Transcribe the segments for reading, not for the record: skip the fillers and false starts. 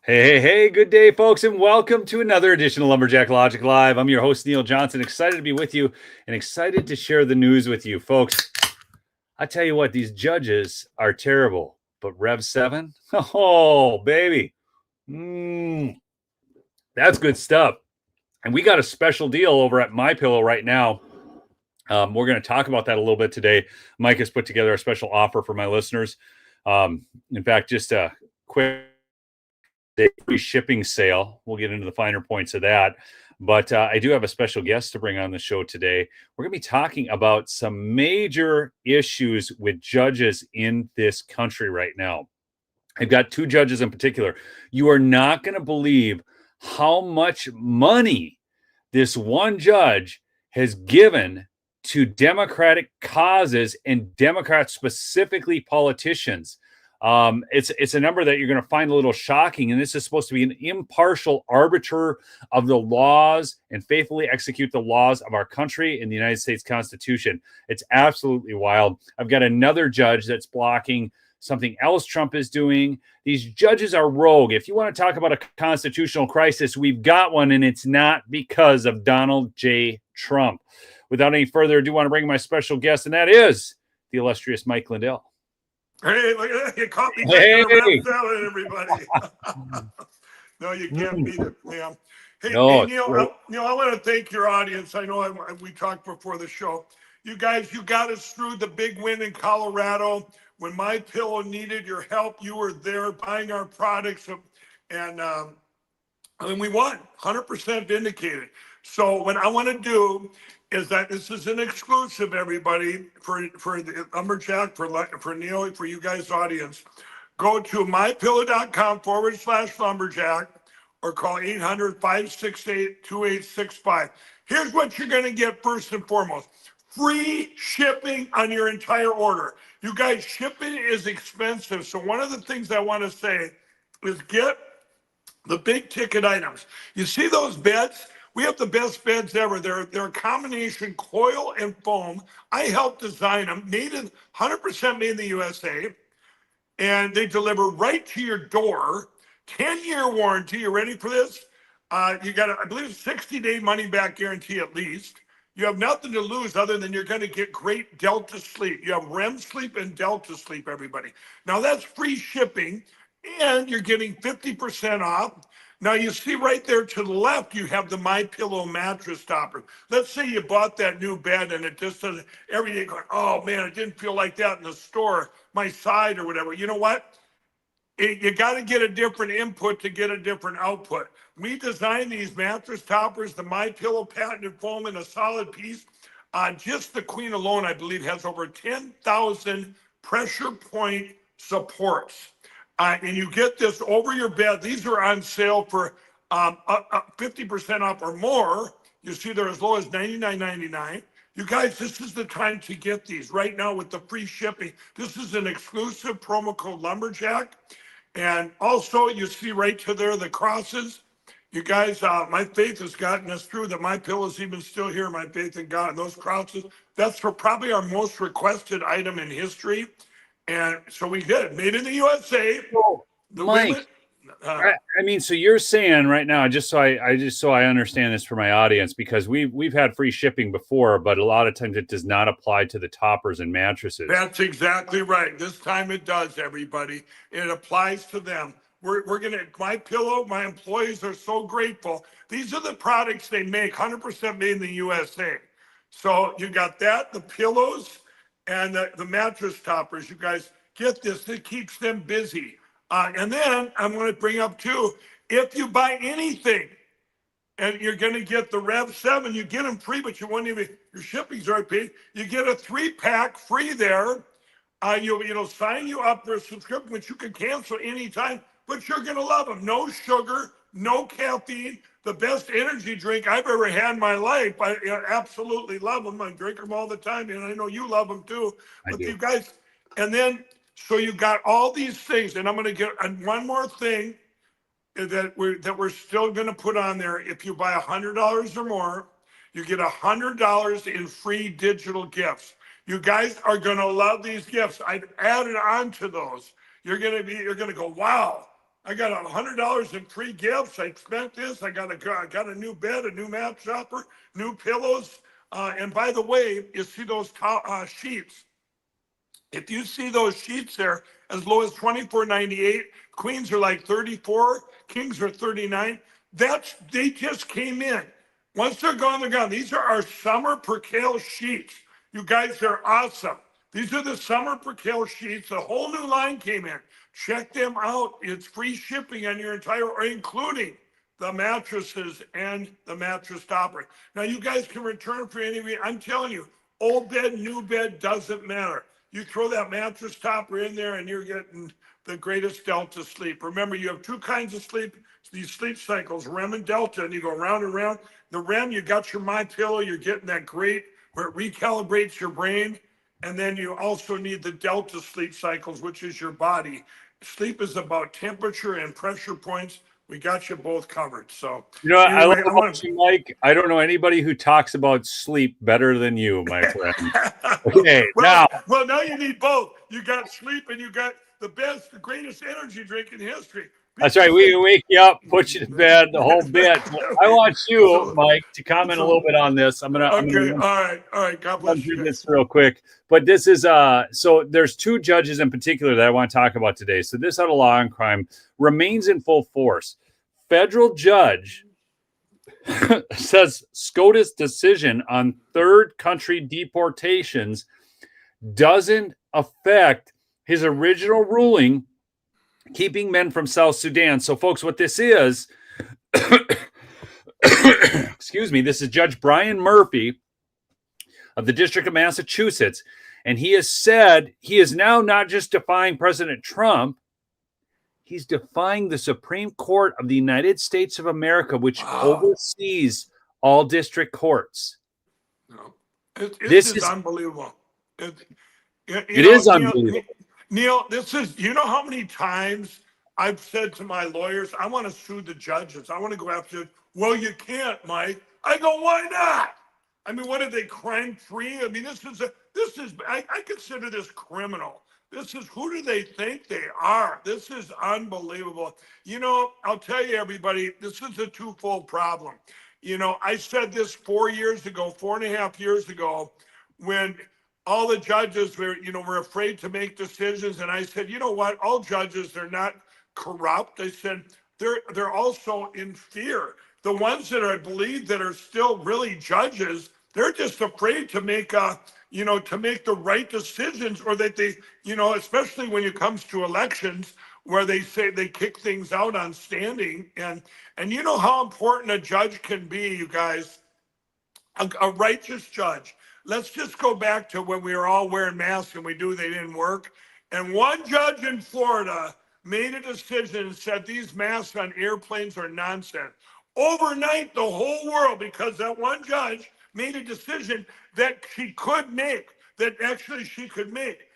Hey, good day, folks, and welcome to another edition of Lumberjack Logic Live. I'm your host, Neil Johnson, excited to be with you and excited to share the news with you, folks. I tell you what, these judges are terrible, but Rev 7, oh, baby, that's good stuff. And we got a special deal over at MyPillow right now. We're going to talk about that a little bit today. Mike has put together a special offer for my listeners. In fact, just a quick free shipping sale. We'll get into the finer points of that. But I do have a special guest to bring on the show today. We're going to be talking about some major issues with judges in this country right now. I've got two judges in particular. You are not going to believe how much money this one judge has given to Democratic causes and Democrats, specifically politicians. It's a number that you're going to find a little shocking, and this is supposed to be an impartial arbiter of the laws and faithfully execute the laws of our country in the United States Constitution. It's absolutely wild. I've got another judge that's blocking something else Trump is doing. These judges are rogue. If you want to talk about a constitutional crisis, we've got one, and it's not because of Donald J. Trump. Without any further ado, I want to bring my special guest, and that is the illustrious Mike Lindell. Hey, look at that. You caught me Hey. salad, everybody. No, you can't beat it. Yeah. Hey, No, Neil, I want to thank your audience. I know we talked before the show. You guys, you got us through the big win in Colorado. When MyPillow needed your help, you were there buying our products, and we won, 100% vindicated. So what I want to do is that this is an exclusive, everybody, for the Lumberjack, for Neil, for you guys' audience. Go to mypillow.com/lumberjack or call 800-568-2865. Here's what you're going to get first and foremost. Free shipping on your entire order. You guys, shipping is expensive. So one of the things I want to say is get the big ticket items. You see those beds? We have the best beds ever. They're a combination coil and foam. I helped design them, 100% made in the USA, and they deliver right to your door. 10-year warranty. You ready for this? You got, I believe, 60-day money-back guarantee at least. You have nothing to lose other than you're going to get great Delta sleep. You have REM sleep and Delta sleep, everybody. Now, that's free shipping, and you're getting 50% off. Now, you see right there to the left, you have the MyPillow mattress topper. Let's say you bought that new bed and it just doesn't, every day going, oh, man, it didn't feel like that in the store, my side or whatever. You know what? You got to get a different input to get a different output. We designed these mattress toppers, the MyPillow patented foam in a solid piece. Just the Queen alone, I believe, has over 10,000 pressure point supports. And you get this over your bed. These are on sale for 50% off or more. You see they're as low as $99.99. You guys, this is the time to get these right now with the free shipping. This is an exclusive promo code Lumberjack. And also you see right to there the crosses. You guys, my faith has gotten us through that. MyPillow is even still here. My faith in God. And those crosses, that's for probably our most requested item in history. And so we did. Made in the USA. The Mike, women, I mean, so you're saying right now, just so I understand this for my audience, because we've had free shipping before, but a lot of times it does not apply to the toppers and mattresses. That's exactly right. This time it does, everybody. It applies to them. We're gonna, MyPillow, my employees are so grateful. These are the products they make, 100% made in the USA. So you got that, the pillows, and the mattress toppers. You guys get this. It keeps them busy. And then I'm going to bring up too, if you buy anything and you're going to get the Rev 7, you get them free, but you won't even, your shipping's already paid. You get a 3-pack free there. It'll sign you up for a subscription, which you can cancel anytime, but you're going to love them. No sugar, no caffeine, the best energy drink I've ever had in my life. I absolutely love them. I drink them all the time, and I know you love them too. But you guys, and then, so you got all these things, and I'm going to get one more thing that we're still going to put on there. If you buy $100 or more, you get $100 in free digital gifts. You guys are going to love these gifts. I've added on to those. You're going to go, wow. I got $100 in free gifts. I spent this. I got a new bed, a new mat shopper, new pillows. And by the way, you see those sheets. If you see those sheets there, as low as $24.98, queens are like 34, kings are 39. They just came in. Once they're gone, they're gone. These are our summer percale sheets. You guys are awesome. These are the summer percale sheets. A whole new line came in. Check them out. It's free shipping on your entire, or including the mattresses and the mattress topper. Now you guys can return for any reason. I'm telling you, old bed, new bed, doesn't matter. You throw that mattress topper in there and you're getting the greatest Delta sleep. Remember, you have two kinds of sleep, these sleep cycles, REM and Delta, and you go round and round. The REM, you got your MyPillow, you're getting that great, where it recalibrates your brain. And then you also need the Delta sleep cycles, which is your body. Sleep is about temperature and pressure points. We got you both covered. So, I love about you, Mike. I don't know anybody who talks about sleep better than you, my friend. Okay, well, now you need both. You got sleep and you got the greatest energy drink in history. That's right. We wake you up, put you to bed, the whole bit. I want you, Mike, to comment a little bit on this. I'm gonna. All right. God bless you. This real quick, but this is so there's two judges in particular that I want to talk about today. So this out of Law and Crime remains in full force. Federal judge says SCOTUS decision on third country deportations doesn't affect his original ruling keeping men from South Sudan. So, folks, what this is, excuse me, this is Judge Brian Murphy of the District of Massachusetts. And he has said he is now not just defying President Trump, he's defying the Supreme Court of the United States of America, which oversees all district courts. No. This is unbelievable. It is unbelievable. Neil, this is, you know how many times I've said to my lawyers, I want to sue the judges. I want to go after it. Well, you can't, Mike. I go, why not? I mean, what are they, crime free? I mean, I consider this criminal. Who do they think they are? This is unbelievable. I'll tell you, everybody, this is a twofold problem. I said this 4.5 years ago, when all the judges were afraid to make decisions. And I said, you know what? All judges, they're not corrupt. I said, they're also in fear. The ones that I believe that are still really judges, they're just afraid to make the right decisions, or that they, especially when it comes to elections, where they say they kick things out on standing. And you know how important a judge can be, you guys, a righteous judge. Let's just go back to when we were all wearing masks and we knew they didn't work. And one judge in Florida made a decision and said these masks on airplanes are nonsense. Overnight, the whole world, because that one judge made a decision that she could make. Yeah.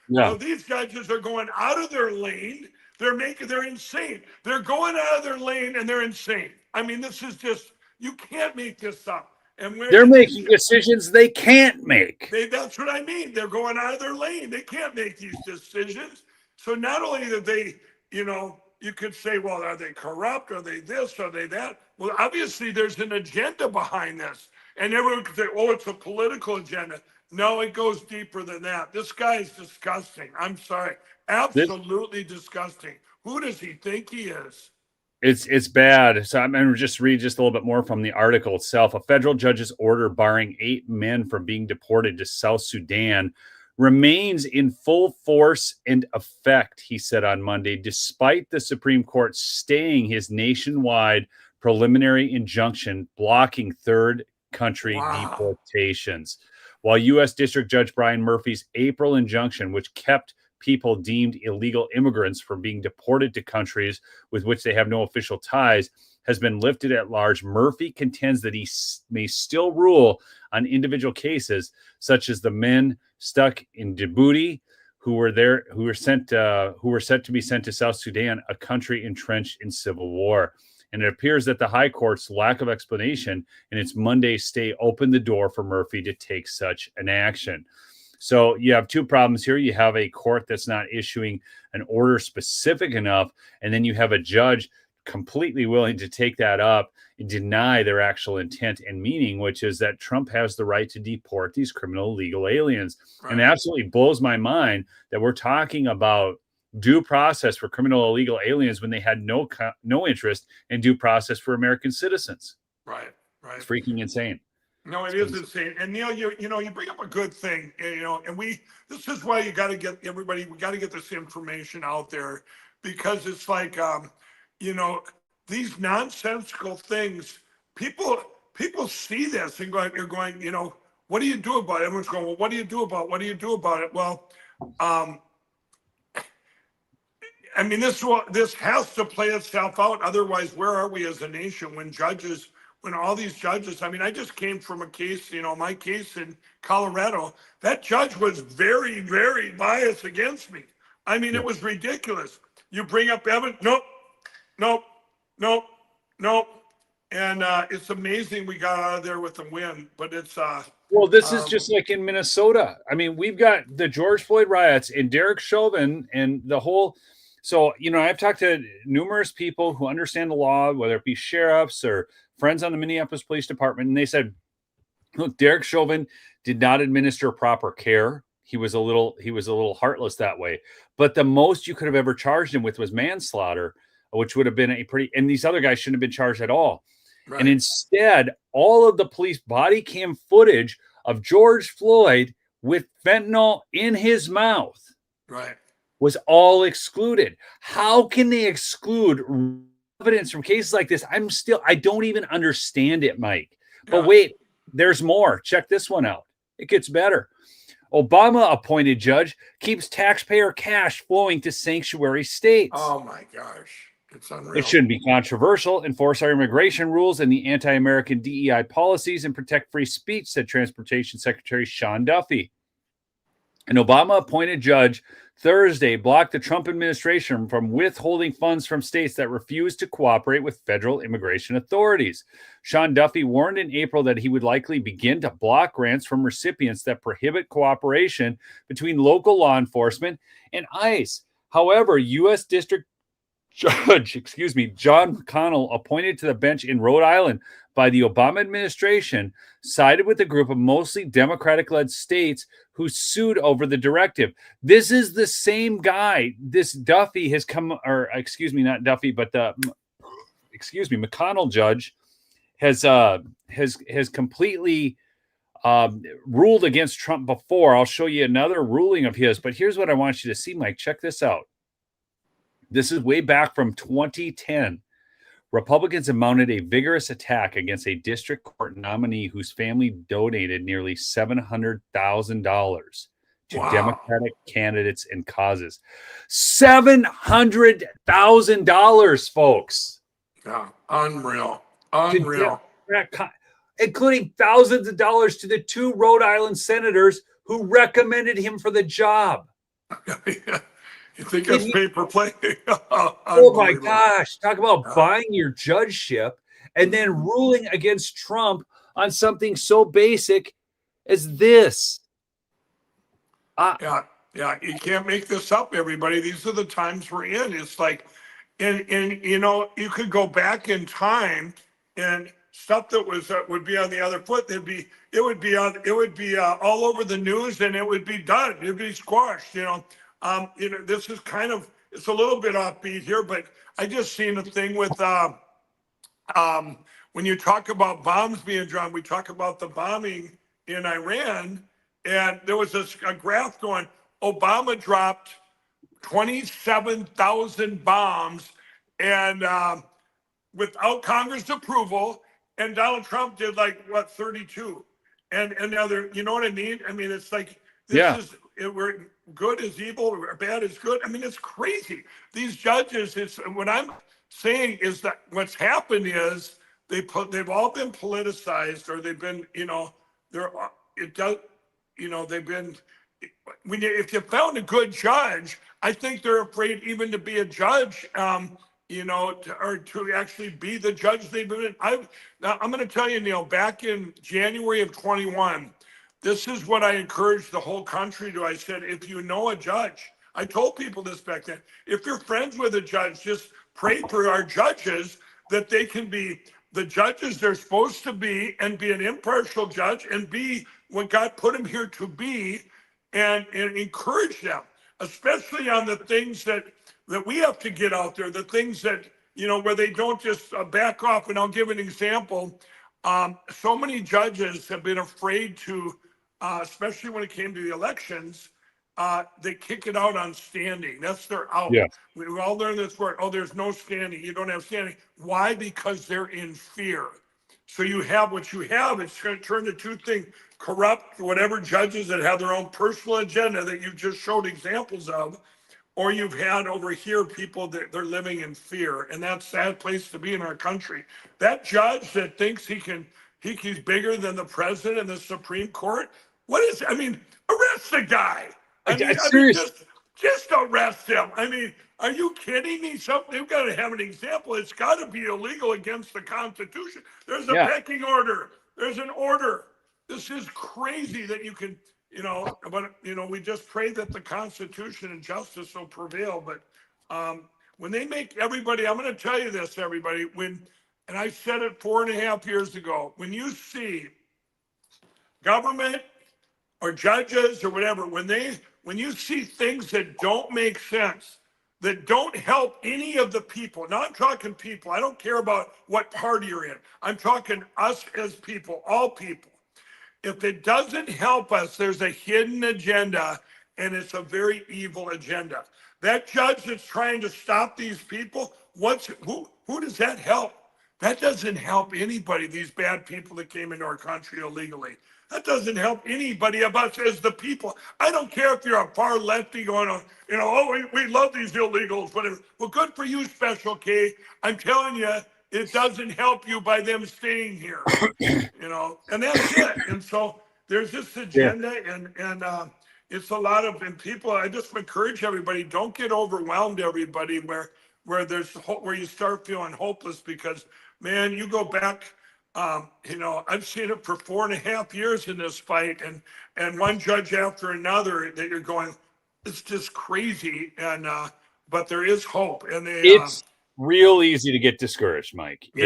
Now, these judges are going out of their lane. They're insane. They're going out of their lane and they're insane. I mean, this is just, you can't make this up. And they're making decisions they can't make. That's what I mean. They're going out of their lane. They can't make these decisions. So not only that they, you could say, well, are they corrupt? Are they this? Are they that? Well, obviously there's an agenda behind this. And everyone could say, oh, it's a political agenda. No, it goes deeper than that. This guy is disgusting. I'm sorry. Absolutely disgusting. Who does he think he is? It's bad. So I'm going to just read just a little bit more from the article itself. A federal judge's order barring 8 men from being deported to South Sudan remains in full force and effect, he said on Monday, despite the Supreme Court staying his nationwide preliminary injunction blocking third country deportations. While U.S. District Judge Brian Murphy's April injunction, which kept people deemed illegal immigrants from being deported to countries with which they have no official ties, has been lifted at large, Murphy contends that he may still rule on individual cases, such as the men stuck in Djibouti who were set to be sent to South Sudan, a country entrenched in civil war. And it appears that the High Court's lack of explanation in its Monday stay opened the door for Murphy to take such an action. So you have two problems here. You have a court that's not issuing an order specific enough, and then you have a judge completely willing to take that up and deny their actual intent and meaning, which is that Trump has the right to deport these criminal illegal aliens. Right. And it absolutely blows my mind that we're talking about due process for criminal illegal aliens when they had no interest in due process for American citizens. Right. It's freaking insane. No, it is insane. And Neil, you bring up a good thing, and this is why you got to get everybody, we got to get this information out there, because it's like, these nonsensical things, people see this and you're going, what do you do about it? Everyone's going, well, what do you do about it? Well, I mean, this has to play itself out. Otherwise, where are we as a nation when all these judges, I mean, I just came from a case, my case in Colorado, that judge was very, very biased against me. I mean, it was ridiculous. You bring up evidence, nope. And it's amazing we got out of there with a win, but it's... Well, this is just like in Minnesota. I mean, we've got the George Floyd riots and Derek Chauvin and the whole... So, I've talked to numerous people who understand the law, whether it be sheriffs or friends on the Minneapolis Police Department, and they said, look, Derek Chauvin did not administer proper care. He was a little heartless that way. But the most you could have ever charged him with was manslaughter, which would have been and these other guys shouldn't have been charged at all. Right. And instead, all of the police body cam footage of George Floyd with fentanyl in his mouth. Right. Was all excluded. How can they exclude evidence from cases like this? I don't even understand it, Mike. But wait, there's more. Check this one out. It gets better. Obama appointed judge keeps taxpayer cash flowing to sanctuary states. Oh my gosh. It's unreal. It shouldn't be controversial. Enforce our immigration rules and the anti-American DEI policies and protect free speech, said Transportation Secretary Sean Duffy. An Obama-appointed judge Thursday blocked the Trump administration from withholding funds from states that refused to cooperate with federal immigration authorities. Sean Duffy warned in April that he would likely begin to block grants from recipients that prohibit cooperation between local law enforcement and ICE. However, U.S. District Judge, John McConnell, appointed to the bench in Rhode Island by the Obama administration, sided with a group of mostly Democratic-led states who sued over the directive. This is the same guy. This Duffy has not Duffy, but McConnell judge has completely ruled against Trump before. I'll show you another ruling of his, but here's what I want you to see, Mike. Check this out. This is way back from 2010. Republicans have mounted a vigorous attack against a district court nominee whose family donated nearly $700,000 to Democratic candidates and causes. $700,000, folks. Yeah, unreal. Including thousands of dollars to the two Rhode Island senators who recommended him for the job. You think it's paper play? Oh my gosh. Talk about buying your judgeship and then ruling against Trump on something so basic as this. Yeah. You can't make this up, everybody. These are the times we're in. It's like, and you could go back in time and stuff that would be on the other foot. It would be all over the news, and it would be done. It'd be squashed. This is it's a little bit offbeat here, but I just seen a thing with when you talk about bombs being dropped, we talk about the bombing in Iran, and there was a graph going, Obama dropped 27,000 bombs and without Congress approval, and Donald Trump did 32. And other, you know what I mean? I mean, it's like, we're good is evil or bad is good. I mean, it's crazy. These judges, what I'm saying is that what's happened is they've all been politicized, or they've been, if you found a good judge, I think they're afraid even to be a judge, or to actually be the judge they've been. Now, I'm going to tell you, Neil, back in January of 21, this is what I encourage the whole country to. I said, if you know a judge, I told people this back then, if you're friends with a judge, just pray for our judges that they can be the judges they're supposed to be and be an impartial judge and be what God put them here to be, and encourage them, especially on the things that we have to get out there, the things that, where they don't just back off. And I'll give an example. So many judges have been afraid to, especially when it came to the elections, they kick it out on standing. That's their out. Yeah. We all learned this word. Oh, there's no standing. You don't have standing. Why? Because they're in fear. So you have what you have. It's going to turn to two things: corrupt whatever judges that have their own personal agenda that you just showed examples of, or you've had over here people that they're living in fear. And that's a sad place to be in our country. That judge that thinks he's bigger than the president and the Supreme Court. What is, arrest the guy. I mean, just arrest him. I mean, are you kidding me? They've got to have an example. It's got to be illegal against the Constitution. There's a pecking order. There's an order. This is crazy that you can, but, we just pray that the Constitution and justice will prevail. But when they make everybody, I'm going to tell you this, everybody, and I said it 4.5 years ago, when you see government or judges or whatever, when you see things that don't make sense, that don't help any of the people. Now I'm talking people. I don't care about what party you're in. I'm talking us as people, all people. If it doesn't help us, there's a hidden agenda, and it's a very evil agenda. That judge that's trying to stop these people, who does that help? That doesn't help anybody, these bad people that came into our country illegally. That doesn't help anybody of us as the people. I don't care if you're a far lefty going on, we love these illegals, whatever. Well, good for you, Special K. I'm telling you, it doesn't help you by them staying here, and that's it. And so there's this agenda, and it's a lot of, and people, I just encourage everybody, don't get overwhelmed, everybody, where you start feeling hopeless, because, man, you go back, I've seen it for 4.5 years in this fight, and one judge after another that you're going, it's just crazy. And, but there is hope. And it's real easy to get discouraged, Mike. It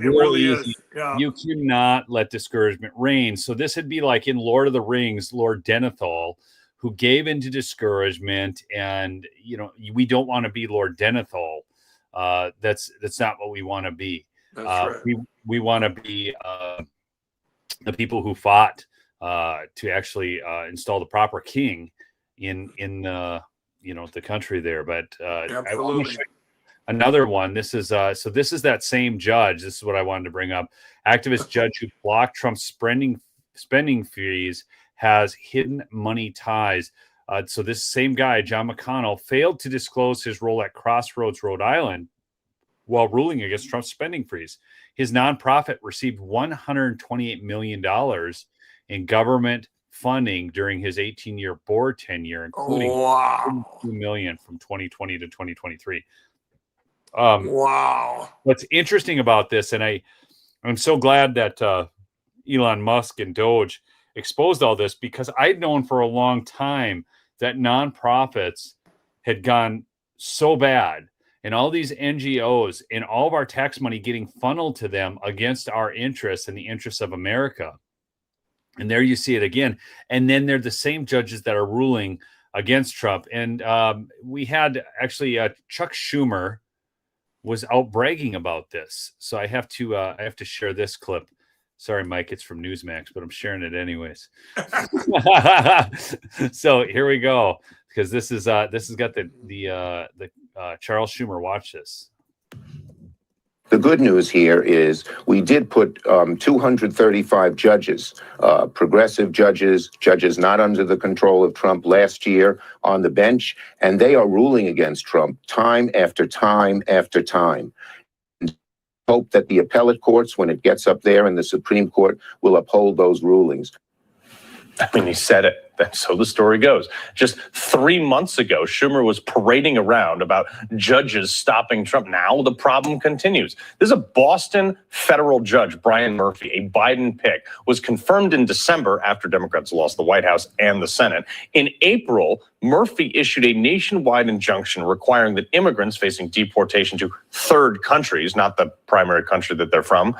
really easy. is. Yeah. You cannot let discouragement reign. So this would be like in Lord of the Rings, Lord Denethor, who gave into discouragement, and, we don't want to be Lord Denethor. That's not what we want to be. That's right. We want to be the people who fought to actually install the proper king in the country there. But I want to show you another one. This is this is that same judge. This is what I wanted to bring up. Activist judge who blocked Trump's spending fees has hidden money ties. So this same guy, John McConnell, failed to disclose his role at Crossroads, Rhode Island, while ruling against Trump's spending freeze. His nonprofit received $128 million in government funding during his 18-year board tenure, including $2 million from 2020 to 2023. Wow. What's interesting about this, and I'm so glad that Elon Musk and Doge exposed all this, because I'd known for a long time that nonprofits had gone so bad, and all these NGOs and all of our tax money getting funneled to them against our interests and the interests of America. And there you see it again. And then they're the same judges that are ruling against Trump. And we had actually Chuck Schumer was out bragging about this. So I have to share this clip. Sorry, Mike, it's from Newsmax, but I'm sharing it anyways. So here we go, because this has got the Charles Schumer. Watch this. The good news here is we did put 235 judges, progressive judges not under the control of Trump last year on the bench, and they are ruling against Trump time after time after time. Hope that the appellate courts, when it gets up there, and the Supreme Court will uphold those rulings. I mean, he said it. So the story goes. Just 3 months ago, Schumer was parading around about judges stopping Trump. Now the problem continues. There's a Boston federal judge, Brian Murphy, a Biden pick, was confirmed in December after Democrats lost the White House and the Senate. In April, Murphy issued a nationwide injunction requiring that immigrants facing deportation to third countries, not the primary country that they're from,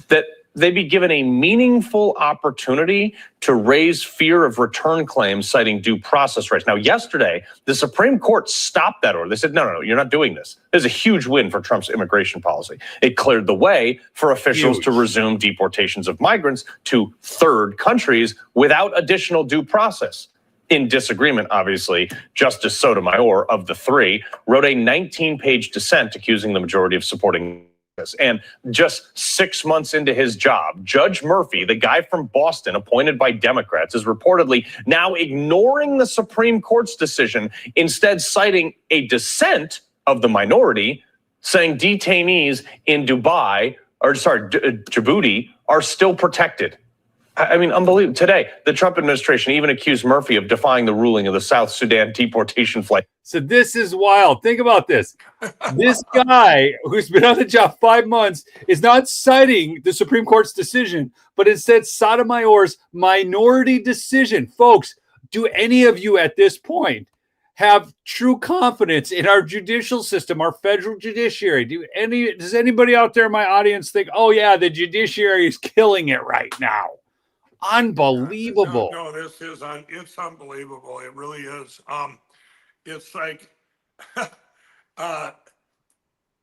that they be given a meaningful opportunity to raise fear of return claims citing due process rights. Now, yesterday, the Supreme Court stopped that order. They said, no, you're not doing this. There's a huge win for Trump's immigration policy. It cleared the way for officials to resume deportations of migrants to third countries without additional due process. In disagreement, obviously, Justice Sotomayor of the three wrote a 19-page dissent accusing the majority of supporting this. And just 6 months into his job, Judge Murphy, the guy from Boston appointed by Democrats, is reportedly now ignoring the Supreme Court's decision, instead citing a dissent of the minority, saying detainees in Djibouti are still protected. I mean, unbelievable. Today, the Trump administration even accused Murphy of defying the ruling of the South Sudan deportation flight. So this is wild. Think about this. This guy who's been on the job 5 months is not citing the Supreme Court's decision, but instead Sotomayor's minority decision. Folks, do any of you at this point have true confidence in our judicial system, our federal judiciary? Does anybody out there in my audience think, oh yeah, the judiciary is killing it right now? Unbelievable. No, it's unbelievable. It really is. It's like,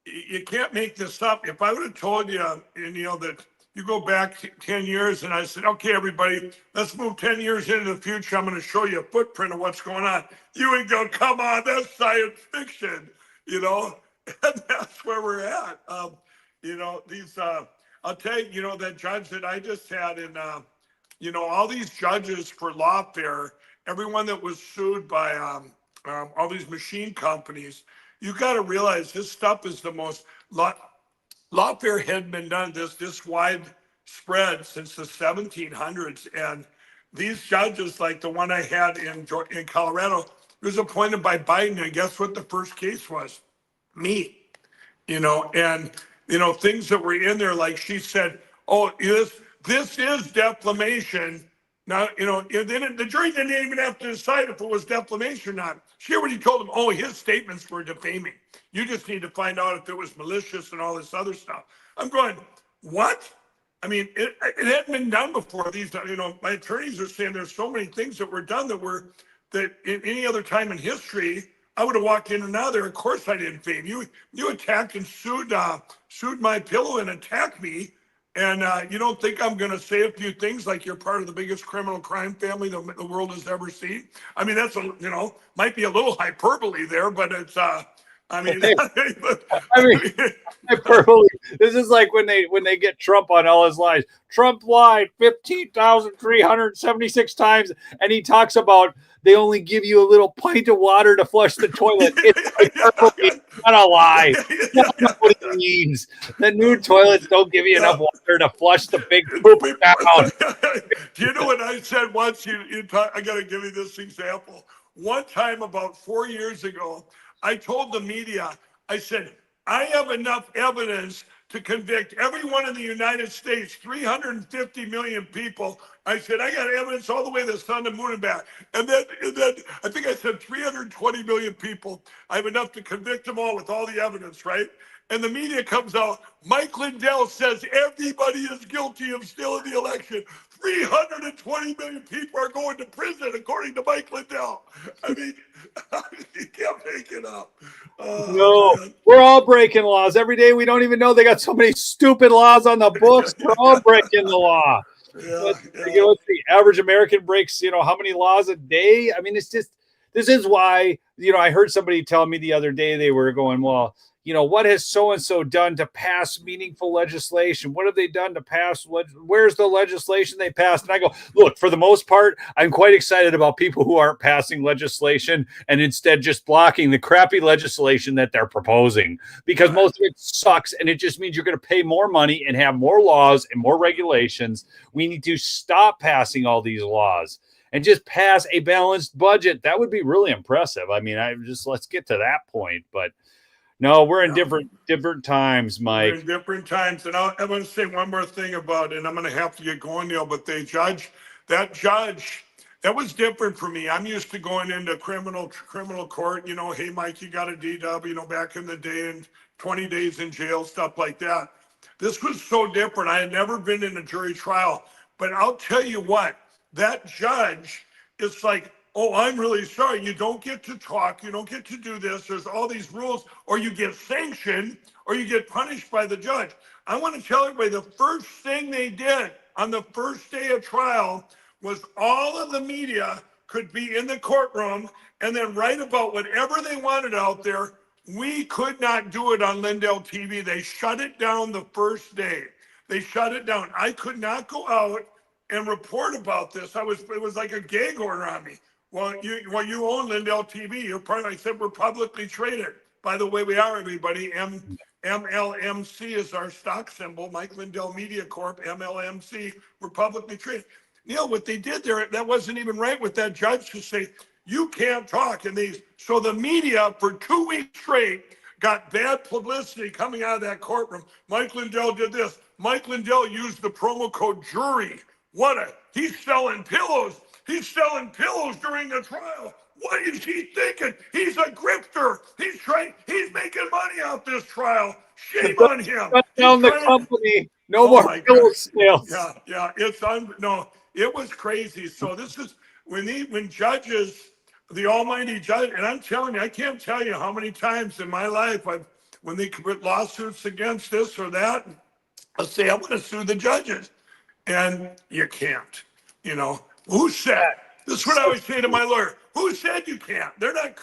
you can't make this up. If I would have told you, that you go back 10 years and I said, okay, everybody, let's move 10 years into the future. I'm going to show you a footprint of what's going on. You would go, come on, that's science fiction, and that's where we're at. I'll tell you, that judge that I just had in, all these judges for Lawfare, everyone that was sued by all these machine companies, you got to realize this stuff is the most, Lawfare hadn't been done this widespread since the 1700s. And these judges, like the one I had in Colorado, was appointed by Biden. And guess what the first case was? Me. And things that were in there, like she said, oh, this is defamation. Now, the jury didn't even have to decide if it was defamation or not. She already told them, oh, his statements were defaming. You just need to find out if it was malicious and all this other stuff. I'm going, what? I mean, it hadn't been done before. These, my attorneys are saying there's so many things that were done that in any other time in history, I would have walked in and out of there. Of course I didn't fame. You attacked and sued MyPillow and attacked me. And you don't think I'm going to say a few things like you're part of the biggest criminal crime family the world has ever seen? I mean, that's might be a little hyperbole there, but it's hyperbole. This is like when they get Trump on all his lies. Trump lied 15,376 times, and he talks about they only give you a little pint of water to flush the toilet. It's not a lie. That's not what it means. The new toilets don't give you enough water to flush the big poop down. Do you know what I said once? I got to give you this example. One time about 4 years ago, I told the media, I said, I have enough evidence to convict everyone in the United States, 350 million people. I said, I got evidence all the way to the sun, the moon, and back. And then I think I said 320 million people. I have enough to convict them all with all the evidence, right? And the media comes out, Mike Lindell says everybody is guilty of stealing the election. 320 million people are going to prison, according to Mike Lindell. I mean, you can't make it up. No, man. We're all breaking laws every day. We don't even know they got so many stupid laws on the books. We're all breaking the law. Let's see, average American breaks, how many laws a day? I mean, it's just, this is why, I heard somebody tell me the other day, they were going, well, what has so-and-so done to pass meaningful legislation? What have they done to pass? Where's the legislation they passed? And I go, look, for the most part, I'm quite excited about people who aren't passing legislation and instead just blocking the crappy legislation that they're proposing, because most of it sucks. And it just means you're going to pay more money and have more laws and more regulations. We need to stop passing all these laws. and just pass a balanced budget. That would be really impressive. I mean, let's get to that point. But no, we're in different times, Mike. We're in different times. And I want to say one more thing about it, and I'm going to have to get going, Neil, but that judge, that was different for me. I'm used to going into criminal court, hey, Mike, you got a DW, back in the day, and 20 days in jail, stuff like that. This was so different. I had never been in a jury trial, but I'll tell you what, that judge, it's like, oh, I'm really sorry. You don't get to talk. You don't get to do this. There's all these rules, or you get sanctioned, or you get punished by the judge. I want to tell everybody the first thing they did on the first day of trial was all of the media could be in the courtroom and then write about whatever they wanted out there. We could not do it on Lindell TV. They shut it down the first day. They shut it down. I could not go out and report about this. It was like a gag order on me. Well, you own Lindell TV. You're part of, I said, we're publicly traded. By the way, we are, everybody. MLMC is our stock symbol. Mike Lindell Media Corp, MLMC. We're publicly traded. Neil, what they did there, that wasn't even right with that judge to say, you can't talk. So the media for 2 weeks straight got bad publicity coming out of that courtroom. Mike Lindell did this. Mike Lindell used the promo code jury. He's selling pillows. He's selling pillows during the trial. What is he thinking? He's a grifter. He's making money off this trial. Shame on him. Shut down the company. No more pillow sales. Yeah. It was crazy. So this is when judges, the almighty judge, and I'm telling you, I can't tell you how many times in my life when they commit lawsuits against this or that, I'll say, I'm going to sue the judges. And you can't, Who said? This is what I always say to my lawyer. Who said you can't? They're not,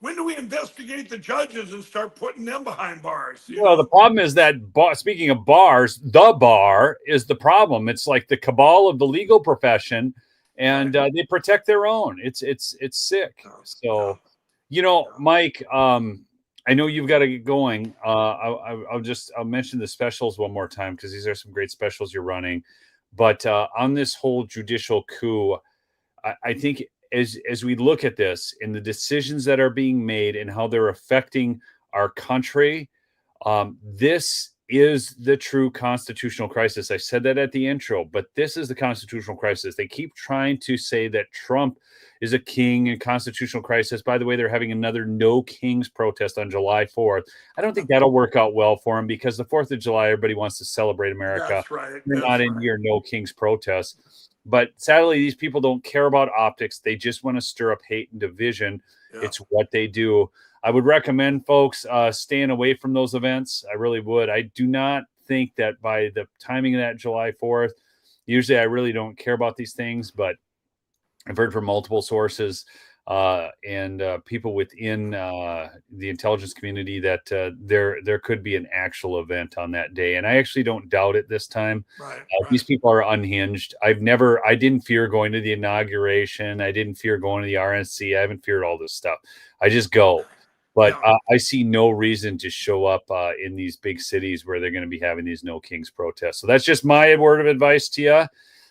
when do we investigate the judges and start putting them behind bars? Well, the problem is that, speaking of bars, the bar is the problem. It's like the cabal of the legal profession, and they protect their own. It's sick. So, Mike, I know you've got to get going. I'll mention the specials one more time, because these are some great specials you're running. But on this whole judicial coup, I think as we look at this and the decisions that are being made and how they're affecting our country, this is the true constitutional crisis. I said that at the intro, but this is the constitutional crisis. They keep trying to say that Trump is a king and constitutional crisis. By the way, they're having another No Kings protest on July 4th. I don't think that'll work out well for him, because the 4th of July, everybody wants to celebrate America. That's right. They're not into your No Kings protests. But sadly, these people don't care about optics. They just want to stir up hate and division. Yeah. It's what they do. I would recommend folks staying away from those events. I really would. I do not think that by the timing of that July 4th, usually I really don't care about these things, but I've heard from multiple sources and people within the intelligence community that there could be an actual event on that day. And I actually don't doubt it this time. Right. These people are unhinged. I didn't fear going to the inauguration. I didn't fear going to the RNC. I haven't feared all this stuff. I just go. But I see no reason to show up in these big cities where they're going to be having these No Kings protests. So that's just my word of advice to you.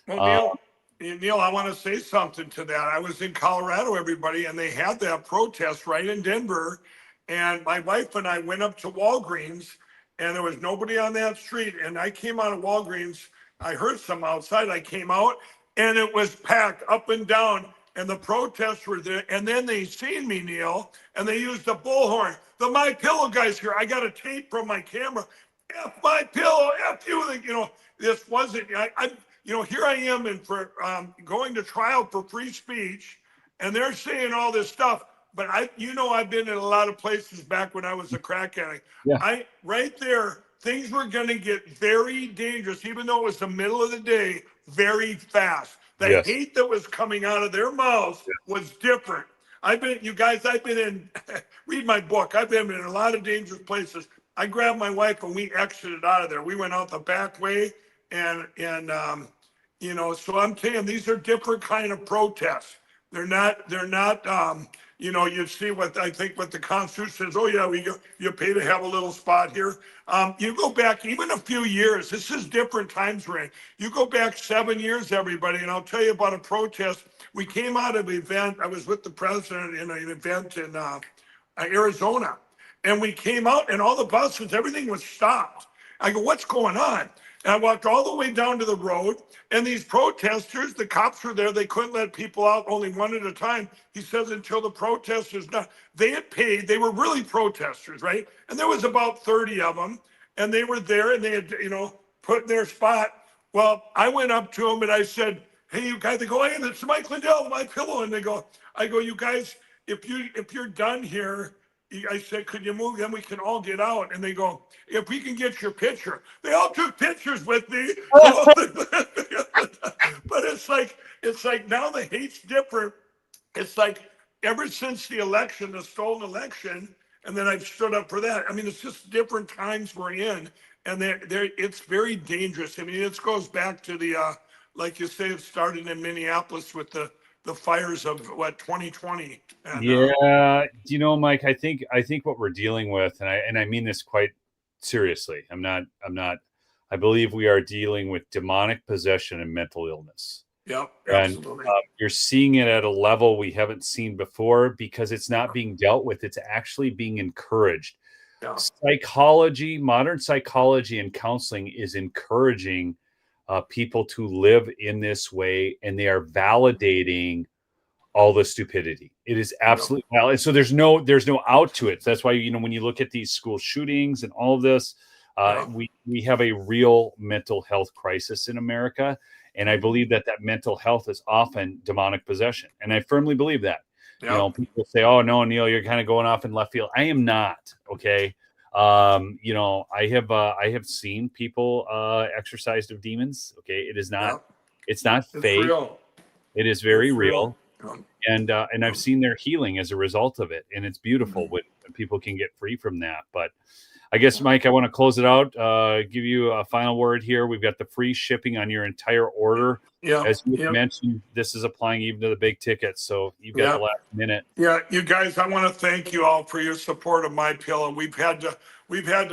Well, Neil, I want to say something to that. I was in Colorado, everybody, and they had that protest right in Denver. And my wife and I went up to Walgreens, and there was nobody on that street. And I came out of Walgreens. I heard some outside. I came out, and it was packed up and down. And the protests were there. And then they seen me, Neil, and they used the bullhorn. The MyPillow guys here. I got a tape from my camera. F MyPillow, F you. This wasn't. Here I am for going to trial for free speech, and they're saying all this stuff. But I've been in a lot of places back when I was a crack addict. Yeah. Right there, things were going to get very dangerous, even though it was the middle of the day, very fast. The hate that was coming out of their mouths was different. I've been in, read my book. I've been in a lot of dangerous places. I grabbed my wife and we exited out of there. We went out the back way and so I'm telling you, these are different kind of protests. They're not. You know, you see what I think what the Constitution says. Oh yeah, you pay to have a little spot here. You go back even a few years. This is different times, Ray. You go back 7 years, everybody, and I'll tell you about a protest. We came out of an event. I was with the president in an event in Arizona, and we came out, and all the buses, everything was stopped. I go, what's going on? And I walked all the way down to the road, and these protesters, the cops were there. They couldn't let people out, only one at a time. He says until the protesters, they had paid. They were really protesters, right? And there was about 30 of them, and they were there, and they had, you know, put in their spot. Well, I went up to them, and I said, hey, you guys, they go, hey, it's Mike Lindell, MyPillow. And I go, you guys, if you're done here, I said, could you move? Then we can all get out. And they go, if we can get your picture. They all took pictures with me. But it's like now the hate's different. It's like ever since the election, the stolen election, and then I've stood up for that. I mean, it's just different times we're in, and it's very dangerous. I mean, it goes back to the, like you say, it started in Minneapolis with the fires of 2020. And, yeah, you know, Mike, I think what we're dealing with, and I mean this quite seriously. I believe we are dealing with demonic possession and mental illness. Yep, and absolutely. You're seeing it at a level we haven't seen before because it's not being dealt with. It's actually being encouraged. Yeah. Psychology, modern psychology and counseling is encouraging people to live in this way, and they are validating all the stupidity. It is absolutely valid. So there's no out to it. So that's why, you know, when you look at these school shootings and all of this, we have a real mental health crisis in America. And I believe that mental health is often demonic possession. And I firmly believe that. You know, people say, oh no, Neil, you're kind of going off in left field. I am not. Okay. You know, I have seen people exorcised of demons. Okay. It is not, it's not fake. Real. It is very real. And I've seen their healing as a result of it. And it's beautiful when people can get free from that. But I guess, Mike, I want to close it out, give you a final word here. We've got the free shipping on your entire order. Yeah. As you mentioned, this is applying even to the big tickets. So you've got the last minute. Yeah, you guys, I want to thank you all for your support of MyPillow. We've had to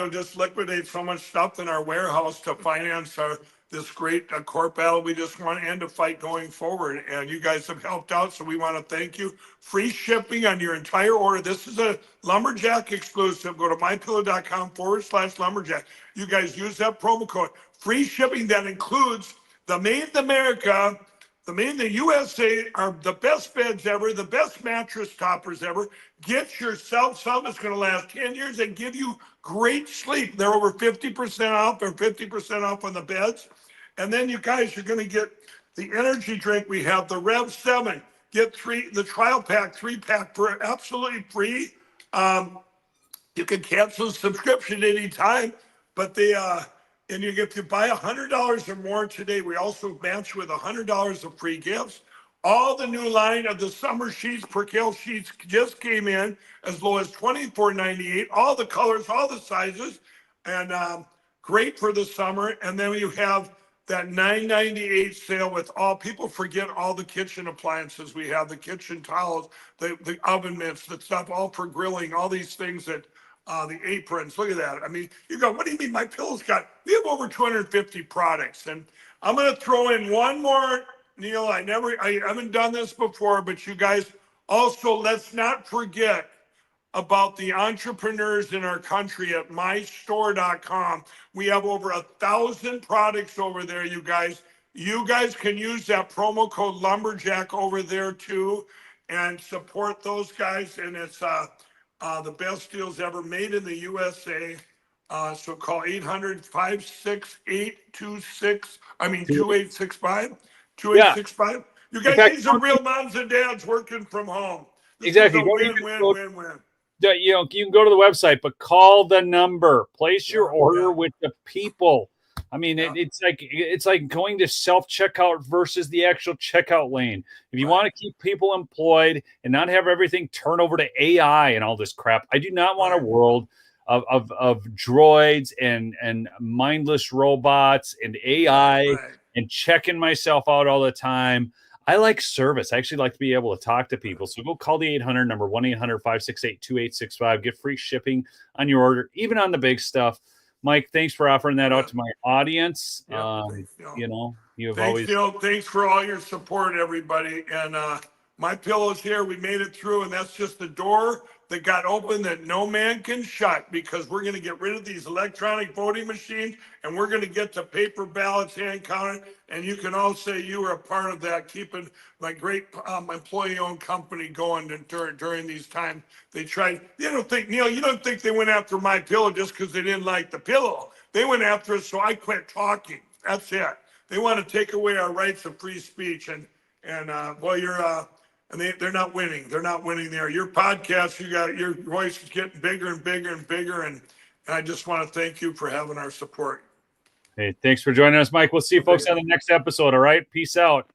just liquidate so much stuff in our warehouse to finance this great court battle we just want to end a fight going forward. And you guys have helped out, so we want to thank you. Free shipping on your entire order. This is a Lumberjack exclusive. Go to mypillow.com/lumberjack. You guys use that promo code. Free shipping that includes the Made in America, the Made in the USA are the best beds ever, the best mattress toppers ever. Get yourself some. It's going to last 10 years and give you great sleep. They're over 50% off or 50% off on the beds. And then you guys are going to get the energy drink. We have the Rev 7. Get the trial pack, 3-pack for absolutely free. You can cancel the subscription anytime, but and if you buy $100 or more today, we also match with $100 of free gifts. All the new line of the summer sheets, Percale sheets just came in as low as $24.98. All the colors, all the sizes, and great for the summer. And then you have that $9.98 sale with all, people forget all the kitchen appliances. We have the kitchen towels, the oven mitts, the stuff, all for grilling, all these things that, the aprons, look at that. I mean, you go, what do you mean MyPillow's got, we have over 250 products. And I'm going to throw in one more, Neil, I haven't done this before, but you guys also, let's not forget about the entrepreneurs in our country at mystore.com. We have over 1,000 products over there, you guys. You guys can use that promo code Lumberjack over there too and support those guys. And it's the best deals ever made in the USA. So call 800-568-2865. 2865. You guys, these are real moms and dads working from home. This is a win-win-win-win. You know, you can go to the website, but call the number. Place your order with the people. I mean, it's like going to self-checkout versus the actual checkout lane. If you want to keep people employed and not have everything turn over to AI and all this crap, I do not want a world of droids and mindless robots and AI and checking myself out all the time. I like service. I actually like to be able to talk to people. So go call the 800 number, 1-800-568-2865. Get free shipping on your order, even on the big stuff. Mike, thanks for offering that out to my audience. Thanks, You know, you have Thanks, always. Neil. Thanks for all your support, everybody. And MyPillow's here. We made it through, and that's just the door that got open that no man can shut, because we're going to get rid of these electronic voting machines, and we're going to get to paper ballots, hand counted. And you can all say you were a part of that, keeping my great employee-owned company going during these times. They tried. You don't think, Neil? You don't think they went after MyPillow just because they didn't like the pillow? They went after us, so I quit talking. That's it. They want to take away our rights of free speech, and well, and they're not winning. They're not winning there. Your podcast, your voice is getting bigger and bigger and bigger, and I just want to thank you for having our support. Hey, thanks for joining us, Mike. We'll see you folks on the next episode. All right, peace out.